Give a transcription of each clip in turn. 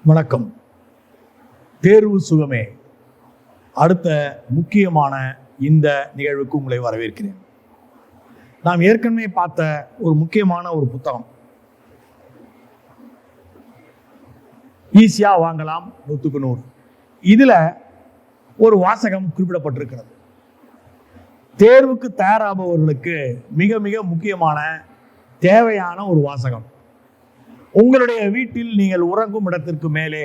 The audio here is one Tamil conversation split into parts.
வணக்கம். தேர்வு சுகமே அடுத்த முக்கியமான இந்த நிகழ்வுக்கு உங்களை வரவேற்கிறேன். நாம் ஏற்கனவே பார்த்த ஒரு முக்கியமான ஒரு புத்தகம், ஈஸியா வாங்கலாம் 100க்கு 100. இதுல ஒரு வாசகம் குறிப்பிடப்பட்டிருக்கிறது. தேர்வுக்கு தயாராபவர்களுக்கு மிக மிக முக்கியமான தேவையான ஒரு வாசகம். உங்களுடைய வீட்டில் நீங்கள் உறங்கும் இடத்திற்கு மேலே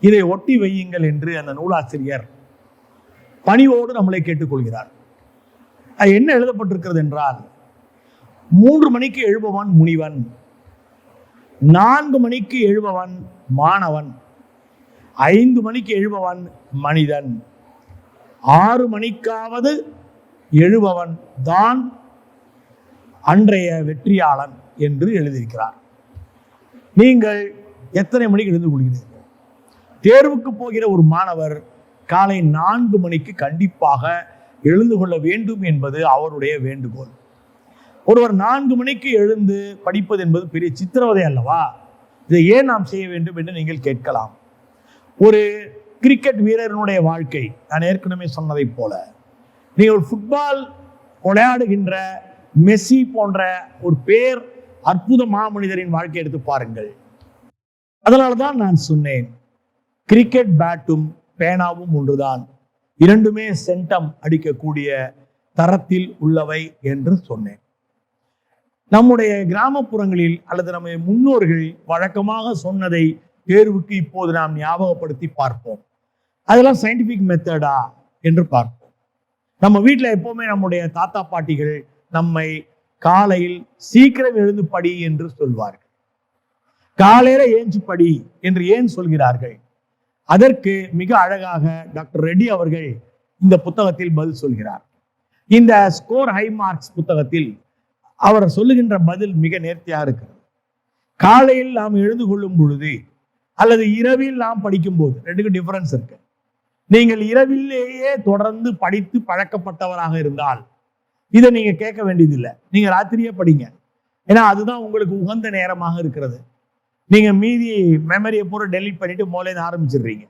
இதை ஒட்டி வையுங்கள் என்று அந்த நூலாசிரியர் பணிவோடு நம்மளை கேட்டுக்கொள்கிறார். அது என்ன எழுதப்பட்டிருக்கிறது என்றால், 3 மணிக்கு எழுபவன் முனிவன், 4 மணிக்கு எழுபவன் மாணவன், 5 மணிக்கு எழுபவன் மனிதன், 6 மணிக்காவது எழுபவன் தான் அன்றைய வெற்றியாளன் என்று எழுதியிருக்கிறார். நீங்கள் எத்தனை மணிக்கு எழுந்து கொள்கிறீர்கள்? தேர்வுக்கு போகிற ஒரு மாணவர் காலை 4 மணிக்கு கண்டிப்பாக எழுந்து கொள்ள வேண்டும் என்பது அவருடைய வேண்டுகோள். ஒருவர் 4 மணிக்கு எழுந்து படிப்பது என்பது பெரிய சித்திரவதை அல்லவா? இதை ஏன் நாம் செய்ய வேண்டும் என்று நீங்கள் கேட்கலாம். ஒரு கிரிக்கெட் வீரனுடைய வாழ்க்கை, நான் ஏற்கனவே சொன்னதை போல, நீங்கள் ஒரு ஃபுட்பால் விளையாடுகின்ற மெஸ்ஸி போன்ற ஒரு பேர் அற்புத மாமனிதரின் வாழ்க்கை எடுத்து பாருங்கள். அதனால்தான் நான் சொன்னேன், கிரிக்கெட் பேட்டும் பேனாவும் ஒன்றுதான், இரண்டுமே சென்டம் அடிக்கக்கூடிய தரத்தில் உள்ளவை என்று சொன்னேன். நம்முடைய கிராமப்புறங்களில் அல்லது நம்ம முன்னோர்கள் வழக்கமாக சொன்னதை தேர்வுக்கு இப்போது நாம் ஞாபகப்படுத்தி பார்ப்போம். அதெல்லாம் சயின்டிபிக் மெத்தடா என்று பார்ப்போம். நம்ம வீட்டில் எப்பவுமே நம்முடைய தாத்தா பாட்டிகள் நம்மை காலையில் சீக்கிரம் எழுந்து படி என்று சொல்வார்கள். காலையில ஏஞ்சு படி என்று ஏன் சொல்கிறார்கள்? அதற்கு மிக அழகாக டாக்டர் ரெட்டி அவர்கள் இந்த புத்தகத்தில் பதில் சொல்கிறார். இந்த ஸ்கோர் ஹை மார்க்ஸ் புத்தகத்தில் அவர் சொல்லுகின்ற பதில் மிக நேர்த்தியாக இருக்கிறது. காலையில் நாம் எழுந்து கொள்ளும் பொழுது அல்லது இரவில் நாம் படிக்கும் போது ரெண்டுக்கும் டிஃபரன்ஸ் இருக்கு. நீங்கள் இரவிலேயே தொடர்ந்து படித்து பழக்கப்பட்டவராக இருந்தால் இதை நீங்க கேட்க வேண்டியதில்லை, நீங்க ராத்திரியே படிங்க. ஏன்னா அதுதான் உங்களுக்கு உகந்த நேரமாக இருக்கிறது. நீங்க மீதி மெமரியை பூரா டெலீட் பண்ணிட்டு முதல்ல ஆரம்பிச்சிடுறீங்க.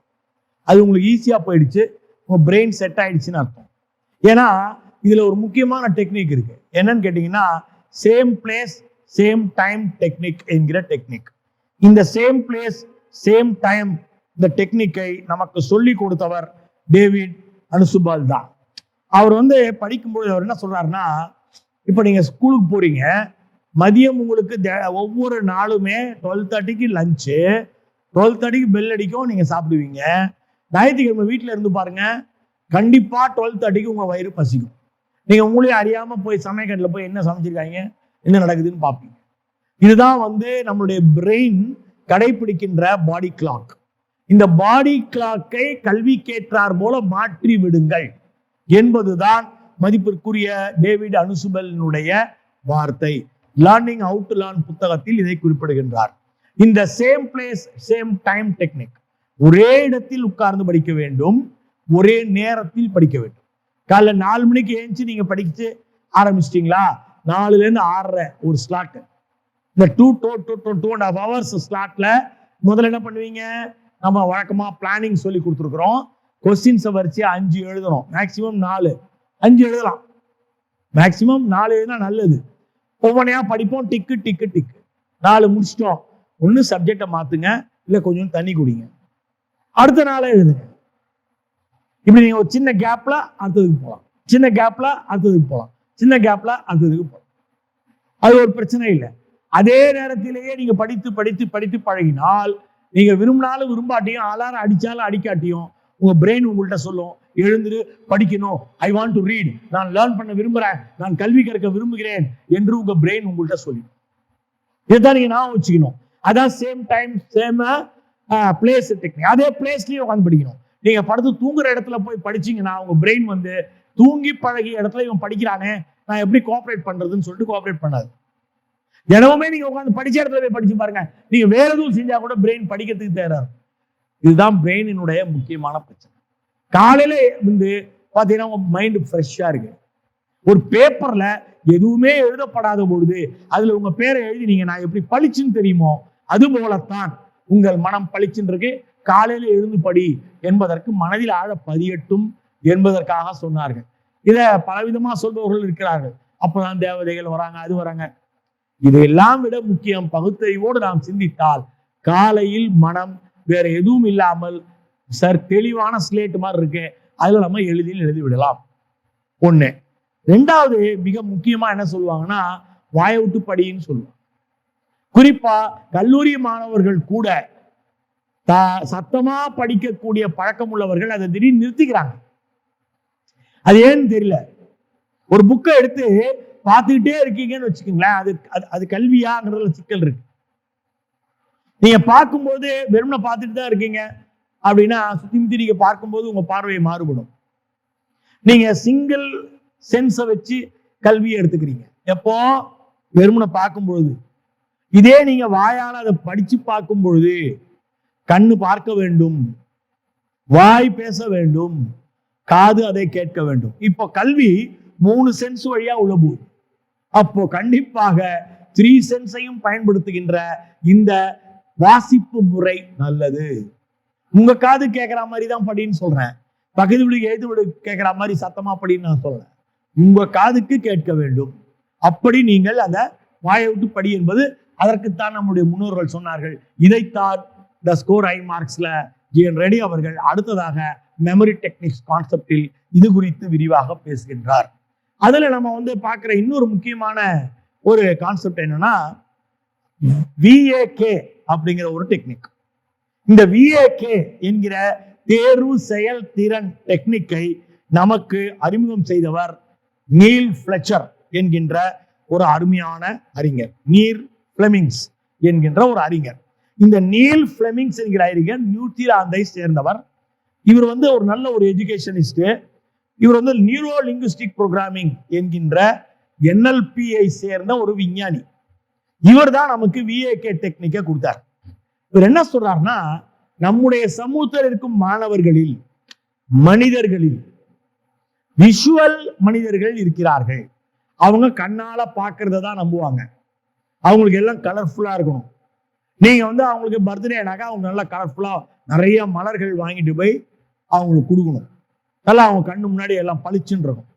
அது உங்களுக்கு ஈஸியா போயிடுச்சு, உங்க பிரெயின் செட் ஆயிடுச்சுன்னு அர்த்தம். ஏன்னா இதுல ஒரு முக்கியமான டெக்னிக் இருக்கு. என்னன்னு கேட்டீங்கன்னா, same place same time technique என்கிற டெக்னிக். இந்த சேம் பிளேஸ் சேம் டைம் இந்த டெக்னிக்கை நமக்கு சொல்லி கொடுத்தவர் டேவிட் அனுசுபால் தான். அவர் படிக்கும்போது அவர் என்ன சொல்றாருன்னா, இப்ப நீங்க ஸ்கூலுக்கு போறீங்க, மதியம் உங்களுக்கு ஒவ்வொரு நாளுமே 12:30க்கு லஞ்சு, 12:30க்கு பெல் அடிக்கும், நீங்க சாப்பிடுவீங்க. ஞாயிற்றுக்கிழமை வீட்டுல இருந்து பாருங்க, கண்டிப்பா 12:30க்கு உங்க வயிறு பசிக்கும். நீங்க உங்களையும் அறியாம போய் சமையக்கட்டுல போய் என்ன சமைச்சிருக்காங்க, என்ன நடக்குதுன்னு பார்ப்பீங்க. இதுதான் நம்மளுடைய பிரெயின் கடைபிடிக்கின்ற பாடி கிளாக். இந்த பாடி கிளாக்கை கல்விக்கேற்றார் போல மாற்றி விடுங்கள் என்பதுதான் மதிப்பிற்குரிய டேவிட் அனுசுபலினுடைய வார்த்தை. லேர்னிங் ஹவ் டு லேர்ன் புத்தகத்தில் இதை குறிப்பிடுகின்றார். இந்த same place same time technique, ஒரே இடத்தில் உட்கார்ந்து படிக்க வேண்டும், ஒரே நேரத்தில் படிக்க வேண்டும். காலைல 4 மணிக்கு ஏஞ்சி நீங்க படிச்சு ஆரம்பிச்சிட்டீங்களா, 4ல இருந்து 6:30 ஒரு ஸ்லாட். இந்த 2.5 hours ஸ்லாட்ல முதல்ல என்ன பண்ணுவீங்க? நம்ம வழக்கமா பிளானிங் சொல்லி கொடுத்துருக்குறோம். கொஸ்டின்ஸை வரிச்சு 5 எழுதணும், மேக்சிமம் 4, 5 எழுதலாம். மேக்சிமம் 4 எழுதினா நல்லது. ஒவ்வொன்றையா படிப்போம், டிக்கு டிக்கு டிக்கு. 4 முடிச்சிட்டோம், ஒன்று சப்ஜெக்டை மாத்துங்க, இல்லை கொஞ்சம் தண்ணி குடிங்க, அடுத்த 4 எழுதுங்க. இப்படி நீங்க ஒரு சின்ன கேப்ல அடுத்ததுக்கு போகலாம், சின்ன கேப்ல அடுத்ததுக்கு போகலாம், சின்ன கேப்ல அடுத்ததுக்கு போகலாம். அது ஒரு பிரச்சனை இல்லை. அதே நேரத்திலேயே நீங்க படித்து படித்து படித்து பழகினால், நீங்க விரும்பினாலும் விரும்பாட்டியும், அலாரம் அடிச்சாலும் அடிக்காட்டியும், உங்க பிரெயின் உங்கள்கிட்ட சொல்லும், எழுந்துரு படிக்கணும், ஐ வாண்ட் டு ரீட், நான் லேர்ன் பண்ண விரும்புறேன், நான் கல்வி கற்க விரும்புகிறேன் என்று உங்க பிரெயின் உங்கள்கிட்ட சொல்லி. இதுதான் நீங்க ஞாபகம் வச்சுக்கணும். அதான் same time same place technique. அதே பிளேஸ்லயே உட்காந்து படிக்கணும். நீங்க படுத்து தூங்குற இடத்துல போய் படிச்சீங்கன்னா உங்க பிரெயின் தூங்கி பழகிய இடத்துல இவன் படிக்கிறானே, நான் எப்படி கோஆபரேட் பண்றதுன்னு சொல்லிட்டு கோஆபரேட் பண்ணாது. தினமுமே நீங்க உட்காந்து படிச்ச இடத்துல போய் படிச்சு பாருங்க, நீங்க வேற எதுவும் செஞ்சா கூட பிரெயின் படிக்கிறதுக்கு தயாராக. இதுதான் பிரெயினினுடைய முக்கியமான பிரச்சனை. காலையில பாத்தீங்கன்னா உங்க மைண்ட் ஃப்ரெஷ்ஷா இருக்கு. ஒரு பேப்பர்ல எதுவுமே எழுதப்படாத பொழுது அதுல உங்க பேரை எழுதி நீங்க நான் எப்படி பளிச்சுன்னு தெரியுமோ, அது போலத்தான் உங்கள் மனம் பளிச்சென்று காலையில எழுந்து படி என்பதற்கு மனதில் ஆழ பதியட்டும் என்பதற்காக சொன்னார்கள். இத பலவிதமா சொல்பவர்கள் இருக்கிறார்கள். அப்பதான் தேவதைகள் வராங்க, அது வராங்க. இதையெல்லாம் விட முக்கியம், பகுத்தறிவோடு நாம் சிந்தித்தால் காலையில் மனம் வேற எதுவும் இல்லாமல் தெளிவான ஸ்லேட் மாதிரி இருக்கு, அதுல நம்ம எளிதில் எழுதி விடலாம். ஒண்ணு. ரெண்டாவது, மிக முக்கியமா என்ன சொல்லுவாங்கன்னா, வாயை விட்டு படின்னு சொல்லுவாங்க. குறிப்பா கல்லூரி மாணவர்கள் கூட சத்தமா படிக்கக்கூடிய பழக்கம் உள்ளவர்கள் அதை திடீர்னு நிறுத்திக்கிறாங்க. அது ஏன்னு தெரியல. ஒரு புக்கை எடுத்து பார்த்துக்கிட்டே இருக்கீங்கன்னு வச்சுக்கோங்களேன், அது கல்வியாங்கிறதுல சிக்கல் இருக்கு. நீங்க பார்க்கும்போது வெறுமனை பார்த்துட்டு தான் இருக்கீங்க அப்படின்னா சுத்தி முத்தி நீங்க பார்க்கும்போது உங்க பார்வை மாறுபடும். நீங்க சிங்கிள் சென்ஸை வச்சு கல்வியை எடுத்துக்கிறீங்க. எப்போ? வெறுமனை பார்க்கும்பொழுது. இதே நீங்க வாயால அதை படிச்சு பார்க்கும் பொழுது கண்ணு பார்க்க வேண்டும், வாய் பேச வேண்டும், காது அதை கேட்க வேண்டும். இப்போ கல்வி 3 சென்ஸ் வழியா உள்ள போகுது. அப்போ கண்டிப்பாக 3 சென்ஸையும் பயன்படுத்துகின்ற இந்த வாசிப்பு முறை நல்லது. உங்க காது கேட்கிற மாதிரி தான் படின்னு சொல்றேன், பக்கத்து வீடு எழுது வீடு கேட்கிற மாதிரி சத்தமா படின்னு நான் சொல்றேன். உங்க காதுக்கு கேட்க வேண்டும். அப்படி நீங்கள் அந்த வாயை விட்டு படி என்பது அதற்குத்தான் நம்முடைய முன்னோர்கள் சொன்னார்கள். இதைத்தான் த ஸ்கோர் ஐ மார்க்ஸ்ல ஜி.என். ரெட்டி அவர்கள் அடுத்ததாக மெமரி டெக்னிக்ஸ் கான்செப்டில் இது குறித்து விரிவாக பேசுகின்றார். அதுல நம்ம பார்க்கிற இன்னொரு முக்கியமான ஒரு கான்செப்ட் என்னன்னா, VAK அப்படிங்கிற ஒரு டெக்னிக். இந்த VAK என்கிற தேர்வு செயல் திறன் டெக்னிக்கை நமக்கு அறிமுகம் செய்தவர் நீல் ஃபிளெச்சர் என்கின்ற ஒரு அருமையான அறிஞர். நீல் பிளெமிங்ஸ் என்கின்ற ஒரு அறிஞர். இந்த நீல் பிளெமிங்ஸ் என்கிற அறிஞர் நியூசிலாந்தை சேர்ந்தவர். இவர் ஒரு நல்ல ஒரு எஜுகேஷனிஸ்ட். இவர் நியூரோ லிங்குஸ்டிக் ப்ரோக்ராமிங் என்கின்ற NLP-ஐ சேர்ந்த ஒரு விஞ்ஞானி. இவர் தான் நமக்கு VAK டெக்னிக்கை கொடுத்தார். இவர் என்ன சொல்றாருன்னா, நம்முடைய சமூகத்தில் இருக்கும் மாணவர்களில் மனிதர்களில் விஷுவல் மனிதர்கள் இருக்கிறார்கள். அவங்க கண்ணால பார்க்கறத தான் நம்புவாங்க. அவங்களுக்கு எல்லாம் கலர்ஃபுல்லா இருக்கணும். நீங்க அவங்களுக்கு பர்த்டேனாக்கா அவங்க நல்லா கலர்ஃபுல்லா நிறைய மலர்கள் வாங்கிட்டு போய் அவங்களுக்கு கொடுக்கணும். நல்லா அவங்க கண்ணு முன்னாடி எல்லாம் பளிச்சுன்னு இருக்கும்.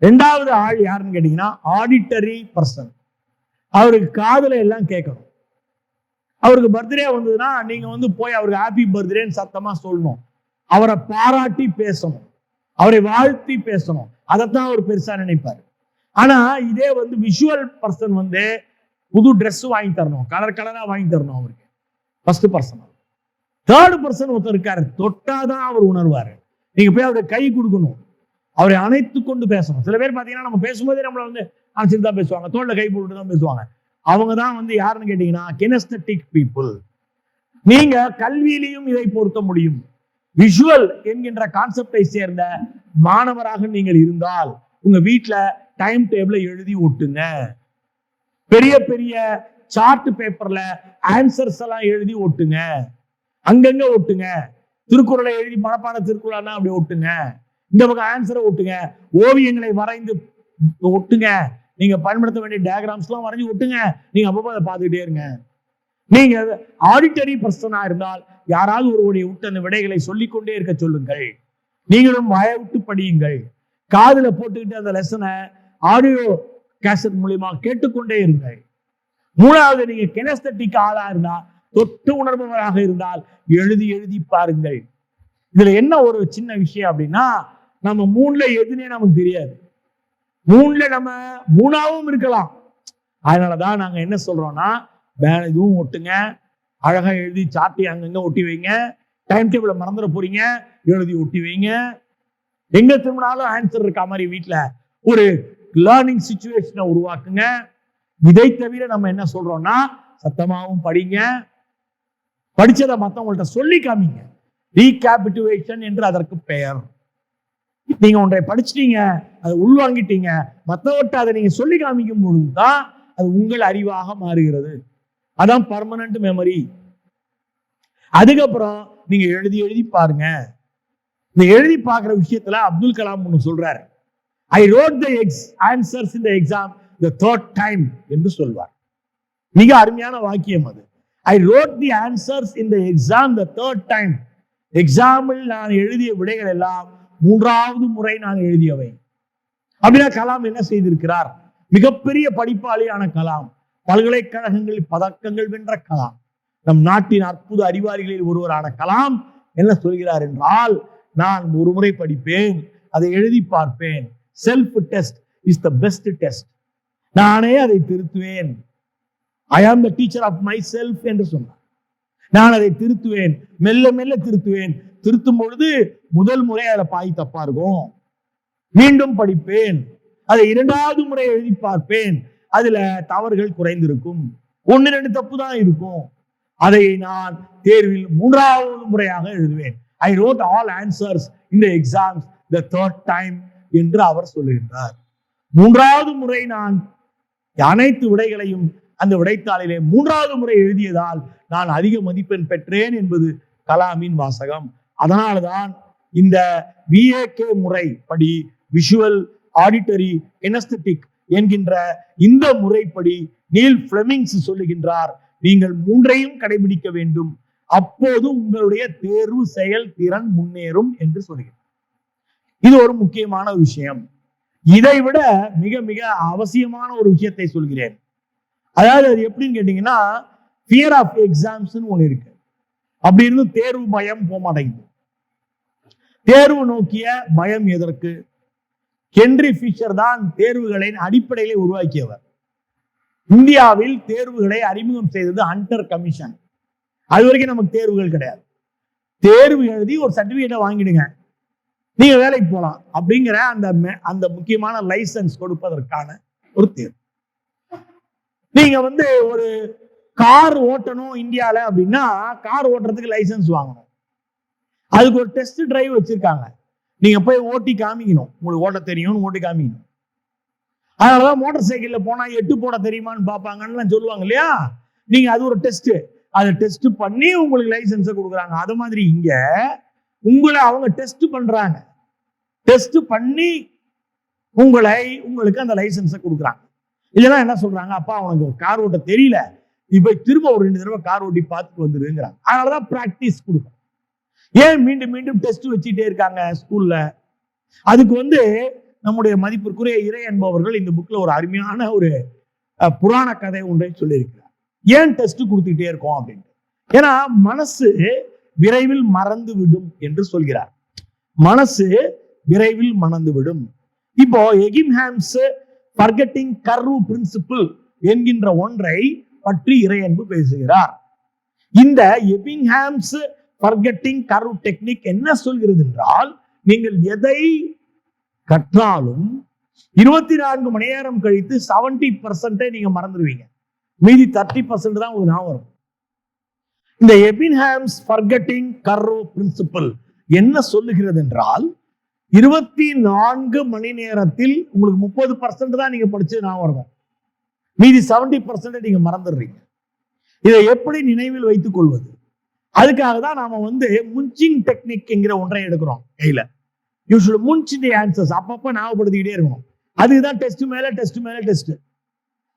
2வது ஆள் யாருன்னு கேட்டீங்கன்னா, ஆடிட்டரி பர்சன். அவருக்கு காதுல எல்லாம் கேட்கணும். அவருக்கு பர்த்டே வந்ததுன்னா நீங்க போய் அவருக்கு ஹாப்பி பர்த்டேன்னு சத்தமா சொல்லணும். அவரை பாராட்டி பேசணும், அவரை வாழ்த்தி பேசணும். அதைத்தான் அவர் பெருசா நினைப்பாரு. ஆனா இதே விஷுவல் பர்சன் புது ட்ரெஸ் வாங்கி தரணும், கலர் கலரா வாங்கி தரணும் அவருக்கு. First person. 3rd பர்சன் ஒருத்தர் இருக்காரு, தொட்டாதான் அவர் உணர்வாரு. நீங்க போய் அவருடைய கை கொடுக்கணும், அவரை அணைத்து கொண்டு பேசணும். சில பேர் பாத்தீங்கன்னா நம்ம பேசும்போதே நம்மள அணைச்சிட்டு தான் பேசுவாங்க, தோல்ல கை போட்டு தான் பேசுவாங்க. அவங்க தான் யாருன்னு கேட்டீங்கன்னா கினெஸ்தெட்டிக் பீப்புள். நீங்க கல்வியிலையும் இதை பொருத்த முடியும். விஷுவல் என்கின்ற கான்செப்டை சேர்ந்த மாணவராக நீங்கள் இருந்தால் உங்க வீட்டுல டைம் டேபிள எழுதி ஒட்டுங்க. பெரிய பெரிய சார்ட் பேப்பர்ல ஆன்சர்ஸ் எல்லாம் எழுதி ஒட்டுங்க. அங்கங்க ஒட்டுங்க. திருக்குறளை எழுதி மனப்பாட திருக்குறள் அப்படி ஒட்டுங்க. இந்த பக்கம் ஆன்சரை ஒட்டுங்க. ஓவியங்களை வரைந்து ஒட்டுங்க. நீங்க பயன்படுத்த வேண்டிய டயக்ராம்ஸ் எல்லாம் வரைஞ்சி ஒட்டுங்க. நீங்க அப்பப்போ அதை பார்த்துக்கிட்டே இருங்க. நீங்க ஆடிட்டரி பர்சனா இருந்தால் யாராவது ஒருவருடைய விட்டு அந்த விடைகளை சொல்லிக்கொண்டே இருக்க சொல்லுங்கள். நீங்களும் வாயை விட்டு படியுங்கள். காதுல போட்டுக்கிட்டு அந்த லெசனை ஆடியோ கேசட் மூலியமா கேட்டுக்கொண்டே இருங்கள். 3வது, நீங்க கினெஸ்தெட்டிக் ஆளா இருந்தா, தொட்டு உணர்பவராக இருந்தால் எழுதி எழுதி பாருங்கள். இதுல என்ன ஒரு சின்ன விஷயம் அப்படின்னா, நம்ம 3ல எதுனே நமக்கு தெரியாது. 3ல நம்ம 3ஆவும் இருக்கலாம். அதனாலதான் நாங்க என்ன சொல்றோம்னா, வேற இதுவும் ஒட்டுங்க, அழகா எழுதி சார்ட்டி அங்கங்க ஒட்டி வைங்க. டைம் டேபிள மறந்துட போறீங்க, எழுதி ஒட்டி வைங்க. எங்க திரும்பினாலும் ஆன்சர் இருக்கா மாதிரி வீட்டுல ஒரு லேர்னிங் சிச்சுவேஷனை உருவாக்குங்க. இதை தவிர நம்ம என்ன சொல்றோம்னா, சத்தமாவும் படிங்க, படிச்சதை மற்றவங்கள்ட்ட சொல்லி காமிங்க. ரீகேபிட்டுவேஷன் என்று அதற்கு பெயர். நீங்க ஒன்றை படிச்சிட்டீங்க, அதை உள்வாங்கிட்டீங்க, மற்றவர்கிட்ட அதை நீங்க சொல்லி காமிக்கும் பொழுதுதான் அது உங்கள் அறிவாக மாறுகிறது. அதான் பர்மனன்ட் மெமரி. அதுக்கப்புறம் நீங்க எழுதி எழுதி பாருங்க. இந்த எழுதி பார்க்கிற விஷயத்துல அப்துல் கலாம் ஒன்று சொல்றாரு, I wrote the answers in the exam the 3rd time என்று சொல்வார். மிக அருமையான வாக்கியம் அது. I wrote the answers in the exam the third time. எக்ஸாமில் நான் எழுதிய விடைகள் எல்லாம் மூன்றாவது முறை நான் எழுதியவை. அப்படின்னா கலாம் என்ன செய்திருக்கிறார்? மிகப்பெரிய படிப்பாளியான கலாம், பல்கலைக்கழகங்களில் பதக்கங்கள் வென்ற கலாம், நம் நாட்டின் அற்புத அறிவாளிகளில் ஒருவரான கலாம் என்ன சொல்கிறார் என்றால், நான் ஒரு முறை படிப்பேன், அதை எழுதி பார்ப்பேன். Self test is the best test. நானே அதை திருத்துவேன். I am the teacher of myself என்று சொன்னார். நான் அதை திருத்துவேன், மெல்ல மெல்ல திருத்துவேன். திருத்தும் பொழுது முதல் முறை அதில் பாய் தப்பா இருக்கும், மீண்டும் படிப்பேன். அதை இரண்டாவது முறை எழுதி பார்ப்பேன், அதுல தவறுகள் குறைந்திருக்கும், 1-2 தப்பு தான் இருக்கும். அதை நான் தேர்வில் மூன்றாவது முறையாக எழுதுவேன். I wrote all answers in the exams the third time என்று அவர் சொல்லுகின்றார். மூன்றாவது முறை நான் அனைத்து விடைகளையும் அந்த விடைத்தாளிலே மூன்றாவது முறை எழுதியதால் நான் அதிக மதிப்பெண் பெற்றேன் என்பது கலாமின் வாசகம். அதனால்தான் இந்த VAK முறை படி, விஷுவல் ஆடிட்டரி கினெஸ்தெட்டிக் என்கின்ற இந்த முறைப்படி நீல் ஃபிளெமிங்ஸ் சொல்லுகின்றார், நீங்கள் மூன்றையும் கடைபிடிக்க வேண்டும், அப்போது உங்களுடைய தேர்வு செயல் திறன் முன்னேறும் என்று சொல்லுகிறார். இது ஒரு முக்கியமான விஷயம். இதை விட மிக மிக அவசியமான ஒரு விஷயத்தை சொல்கிறேன். அதாவது அது எப்படின்னு கேட்டீங்கன்னா, ஃபியர் ஆஃப் எக்ஸாம்ஸ் ஒண்ணு இருக்கு. அப்படி இருந்து தேர்வு பயம் போக மாட்டேங்குது. தேர்வு நோக்கிய பயம் எதற்கு? ஹென்றி ஃபிஷர் தான் தேர்வுகளின் அடிப்படையிலே உருவாக்கியவர். இந்தியாவில் தேர்வுகளை அறிமுகம் செய்தது ஹண்டர் கமிஷன். அது வரைக்கும் நமக்கு தேர்வுகள் கிடையாது. தேர்வு எழுதி ஒரு சர்டிபிகேட்டை வாங்கிடுங்க, நீங்க வேலைக்கு போகலாம் அப்படிங்கிற அந்த முக்கியமான லைசன்ஸ் கொடுப்பதற்கான ஒரு தேர்வு. நீங்க ஒரு கார் ஓட்டணும் இந்தியால அப்படின்னா, கார் ஓட்டுறதுக்கு லைசன்ஸ் வாங்கணும். அதுக்கு ஒரு டெஸ்ட் டிரைவ் வச்சிருக்காங்க. நீங்க போய் ஓட்டி காமிக்கணும், உங்களுக்கு ஓட்ட தெரியும்னு ஓட்டி காமிக்கணும். அதனாலதான் மோட்டார் சைக்கிள்ல போனா 8 போட தெரியுமான்னு பார்ப்பாங்கன்னு சொல்லுவாங்க இல்லையா? நீங்க அது ஒரு டெஸ்ட், அதை டெஸ்ட் பண்ணி உங்களுக்கு லைசன்ஸை கொடுக்குறாங்க. அது மாதிரி இங்க உங்களை அவங்க டெஸ்ட் பண்றாங்க, டெஸ்ட் பண்ணி உங்களுக்கு அந்த லைசன்ஸை கொடுக்குறாங்க. இதெல்லாம் என்ன சொல்றாங்க, அப்பா உனக்கு கார் ஓட்ட தெரியல, இப்ப திரும்ப ஒரு 2 தடவை கார் ஓட்டி பார்த்துட்டு வந்துருங்கிறாங்க. அதனாலதான் பிராக்டிஸ் கொடுக்கும். ஏன் மீண்டும் மீண்டும் டெஸ்ட் வச்சுட்டே இருக்காங்க ஸ்கூல்ல? அதுக்கு நம்முடைய மதிப்பிற்குரிய இறை என்பவர்கள் இந்த புக்ல ஒரு அருமையான ஒரு புராண கதை ஒன்றை சொல்லியிருக்கிறார். ஏன் டெஸ்ட் கொடுத்துட்டே இருக்கோம் அப்படின்ட்டு. ஏன்னா மனசு விரைவில் மறந்து விடும் என்று சொல்கிறார். மனசு விரைவில் மறந்து விடும். இப்போ எகிம்ஹாம்ஸ் ஃபர்கெட்டிங் கர்வ் பிரின்சிபிள் என்கின்ற ஒன்றை பற்றி இறையன்பு பேசுகிறார். இந்த எபிங்ஹாம்ஸ் ஃபர்கெட்டிங் கர்வ் டெக்னிக் என்ன சொல்கிறது என்றால், நீங்கள் எதை கற்றாலும் 24 மணி நேரம் கழித்து 70% நீங்க மறந்துடுவீங்க, மீதி 30% தான் உங்களுக்கு ஞாபகம் வரும். இந்த எபிங்ஹாம்ஸ் ஃபர்கெட்டிங் கர்வ் பிரின்சிபிள் என்ன சொல்லுகிறது என்றால், 24 மணி நேரத்தில் உங்களுக்கு 30% தான் நீங்க படிச்சு ஞாபகம் இருக்கும், மீதி 70% நீங்க மறந்துடுறீங்க. இதை எப்படி நினைவில் வைத்துக் கொள்வது? அதுக்காக தான் நாம முன்ச்சிங் டெக்னிக் என்கிற ஒன்றை எடுக்கிறோம் கையில. You should munch the answers. அப்பப்ப ஞாபகப்படுத்திக்கிட்டே இருக்கணும். அதுதான் டெஸ்ட் மேல டெஸ்ட் மேல டெஸ்ட்.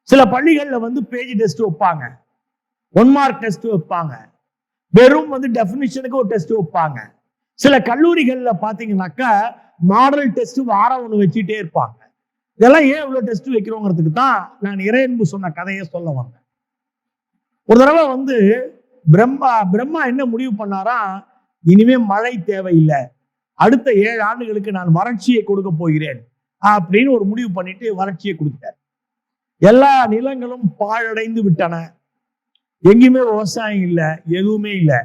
சில பள்ளிகள்ல பேஜ் டெஸ்ட் வைப்பாங்க, 1 மார்க் டெஸ்ட் வைப்பாங்க, வெறும் டெஃபினிஷனுக்கு ஒரு டெஸ்ட் வைப்பாங்க. சில கல்லூரிகள்ல பாத்தீங்கன்னாக்கா மாடல் டெஸ்ட் வாரம் 1 வச்சுட்டே இருப்பாங்க. இதெல்லாம் ஏன் இவ்வளவு டெஸ்ட் வைக்கிறோங்கிறதுக்கு தான் நான் இறையன்பு சொன்ன கதையை சொல்ல வந்தேன். ஒரு தடவை பிரம்மா என்ன முடிவு பண்ணாரா, இனிமே மழை தேவையில்லை, அடுத்த 7 ஆண்டுகளுக்கு நான் வறட்சியை கொடுக்க போகிறேன் அப்படின்னு ஒரு முடிவு பண்ணிட்டு வறட்சியை கொடுத்தார். எல்லா நிலங்களும் பாழடைந்து விட்டன, எங்கேயுமே விவசாயம் இல்லை, எதுவுமே இல்லை.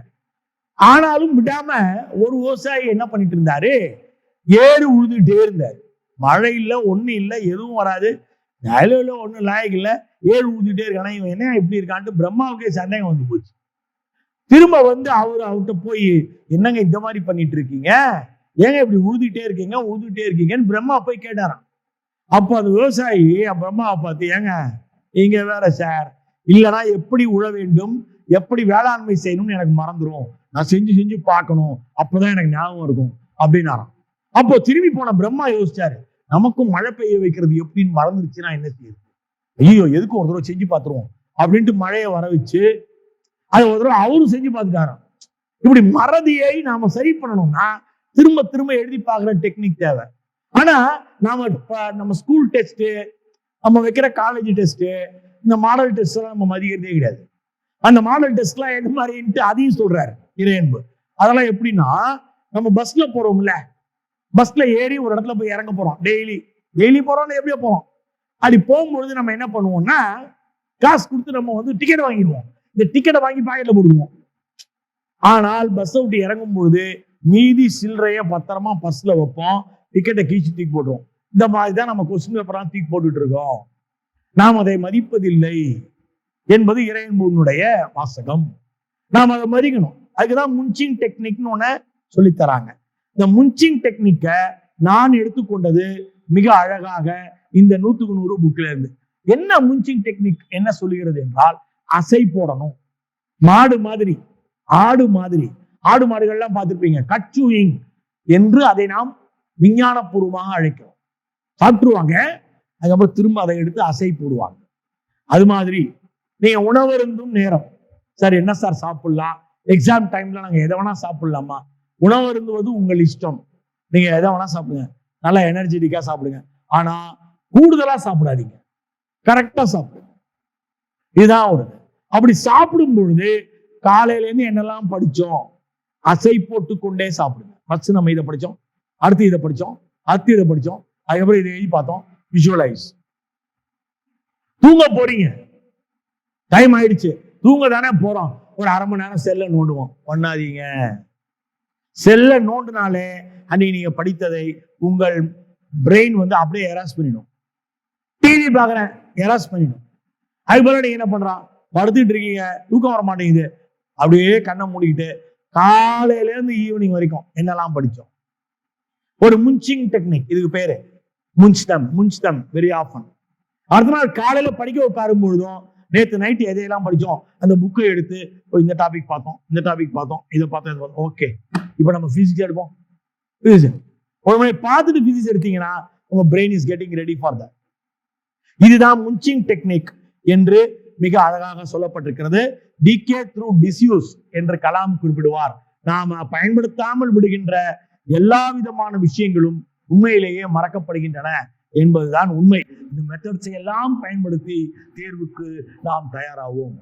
ஆனாலும் விடாம ஒரு விவசாயி என்ன பண்ணிட்டு இருந்தாரு, ஏறு உழுதுட்டே இருந்தார். மழை இல்லை, ஒன்னும் இல்லை, எதுவும் வராது, நிலையில ஒன்றும் லாயக்கு இல்லை, ஏறு ஊதிட்டே இருக்கானா, இவன் என்ன இப்படி இருக்கான்ட்டு பிரம்மாவுக்கே சந்தேகம் வந்து போச்சு. திரும்ப அவர்கிட்ட போய், என்னங்க இந்த மாதிரி பண்ணிட்டு இருக்கீங்க, ஏங்க இப்படி ஊதிட்டே இருக்கீங்கன்னு பிரம்மா போய் கேட்டாராம். அப்போ அந்த விவசாயி பிரம்மாவை பார்த்து, ஏங்க இங்க வேற சார், இல்லைன்னா எப்படி உழ வேண்டும், எப்படி வேளாண்மை செய்யணும்னு எனக்கு மறந்துடும், நான் செஞ்சு பார்க்கணும், அப்பதான் எனக்கு ஞாபகம் இருக்கும் அப்படின்னாராம். அப்போ திரும்பி போன பிரம்மா யோசிச்சாரு, நமக்கும் மழை பெய்ய வைக்கிறது எப்படின்னு மறந்துருச்சுன்னா என்ன செய்யுது, ஐயோ எதுக்கும் ஒரு தடவை செஞ்சு பார்த்துருவோம் அப்படின்ட்டு மழையை வர வச்சு அது ஒரு தடவை அவரும் செஞ்சு பார்த்துட்டாராம். இப்படி மறதியை நாம சரி பண்ணணும்னா திரும்ப திரும்ப எழுதி பார்க்குற டெக்னிக் தேவை. ஆனா நம்ம ஸ்கூல் டெஸ்ட், நம்ம வைக்கிற காலேஜ் டெஸ்ட், இந்த மாடல் டெஸ்ட் எல்லாம் நம்ம மதிக்கிறதே கிடையாது. அந்த மாடல் டெஸ்ட் எல்லாம் எது மாதிரின்ட்டு அதையும் சொல்றாரு இறையன்பு. அதெல்லாம் எப்படின்னா, நம்ம பஸ்ல போறோம்ல, பஸ்ல ஏறி ஒரு இடத்துல போய் இறங்க போறோம். டெய்லி போறோம்ல, எப்படியோ போறோம். அப்படி போகும்பொழுது நம்ம என்ன பண்ணுவோம்னா, காசு கொடுத்து நம்ம டிக்கெட் வாங்கிடுவோம். இந்த டிக்கெட்டை வாங்கி பாக்கெட்ல போடுவோம். ஆனால் பஸ்ஸை விட்டு இறங்கும் பொழுது மீதி சில்லறைய பத்திரமா பஸ்ல வைப்போம், டிக்கெட்டை கீழ்ச்சி தூக்கி போடுவோம். இந்த மாதிரிதான் நம்ம கொஸ்டின் பேப்பர் தூக்கி போட்டுட்டு இருக்கோம். நாம் அதை மதிப்பதில்லை என்பது இறையன்புடைய வாசகம். நாம் அதை மதிக்கணும். அதுக்குதான் முன்சிங் டெக்னிக்னு ஒண்ணு சொல்லித்தராங்க. இந்த முன்சிங் டெக்னிக்கை நான் எடுத்துக்கொண்டது மிக அழகாக இந்த 100க்கு 100 புக்ல இருந்து. என்ன முன்சிங் டெக்னிக் என்ன சொல்லுகிறது என்றால், அசை போடணும். மாடு மாதிரி, ஆடு மாதிரி, ஆடு மாடுகள்லாம் பார்த்திருப்பீங்க, கச்சூயிங் என்று அதை நாம் விஞ்ஞானபூர்வமாக அழைக்கிறோம். சாப்பிட்டுருவாங்க, அதுக்கப்புறம் திரும்ப அதை எடுத்து அசை போடுவாங்க. அது மாதிரி நீங்க உணவருந்தும் நேரம், சார் என்ன சார் சாப்பிடலாம், எக்ஸாம் டைம்ல நாங்க எதை வேணா சாப்பிடலாமா? உணவருந்துவது உங்கள் இஷ்டம், நீங்க எதை வேணா சாப்பிடுங்க, நல்லா எனர்ஜெட்டிக்கா சாப்பிடுங்க. ஆனா கூடுதலா சாப்பிடாதீங்க, கரெக்டா சாப்பிடுங்க. இதுதான் ஒரு. அப்படி சாப்பிடும் பொழுது காலையில இருந்து என்னெல்லாம் படிச்சோம், அசை போட்டு கொண்டே சாப்பிடுங்க. ஃபர்ஸ்ட் நம்ம இதை படிச்சோம், அடுத்து இதை படிச்சோம், அடுத்து இதை படிச்சோம், அதுக்கப்புறம் இதை எழுதி பார்த்தோம். விஷுவலைஸ். தூங்க போறீங்க, டைம் ஆயிடுச்சு, தூங்க தானே போறோம், ஒரு அரை மணி நேரம் செல்ல நோண்டுவோம். பண்ணாதீங்க. செல்ல நோண்டுனாலே அன்னைக்கு நீங்க படித்ததை உங்கள் பிரெயின் அப்படியே எராஸ் பண்ணிடும். டிவி பார்க்குறேன், எராஸ் பண்ணிடும். அதுக்கு பதிலாக நீங்க என்ன பண்றான், படுத்துட்டு இருக்கீங்க, தூக்கம் வர மாட்டேங்குது, அப்படியே கண்ணை மூடிக்கிட்டு காலையில இருந்து ஈவினிங் வரைக்கும் என்னெல்லாம் படிச்சோம். ஒரு முன்சிங் டெக்னிக், இதுக்கு பேரு முன்ச்தம் வெரி ஆஃபன். அடுத்த நாள் காலையில படிக்க உட்காரும் பொழுதும், நேற்று நைட்டு எதையெல்லாம் படிச்சோம் அந்த புக்கை எடுத்து இந்த டாபிக் பார்த்தோம், இந்த டாபிக் பார்த்தோம், இதை பார்த்தோம், ஓகே இப்போ நம்ம பிசிக்ஸ் எடுப்போம். பிசிக்ஸ் ஒரு மணி பார்த்துட்டு பிசிக்ஸ் எடுத்தீங்கன்னா உங்க brain is getting ready for that. இதுதான் முன்சிங் டெக்னிக் என்று மிக அழகாக சொல்லப்பட்டிருக்கிறது. டிகே த்ரூ டிஸ்யூஸ் என்று கலாம் குறிப்பிடுவார். நாம பயன்படுத்தாமல் விடுகின்ற எல்லா விதமான விஷயங்களும் உண்மையிலேயே மறக்கப்படுகின்றன என்பதுதான் உண்மை. இந்த மெத்தட்ஸை எல்லாம் பயன்படுத்தி தேர்வுக்கு நாம் தயாராவோம்.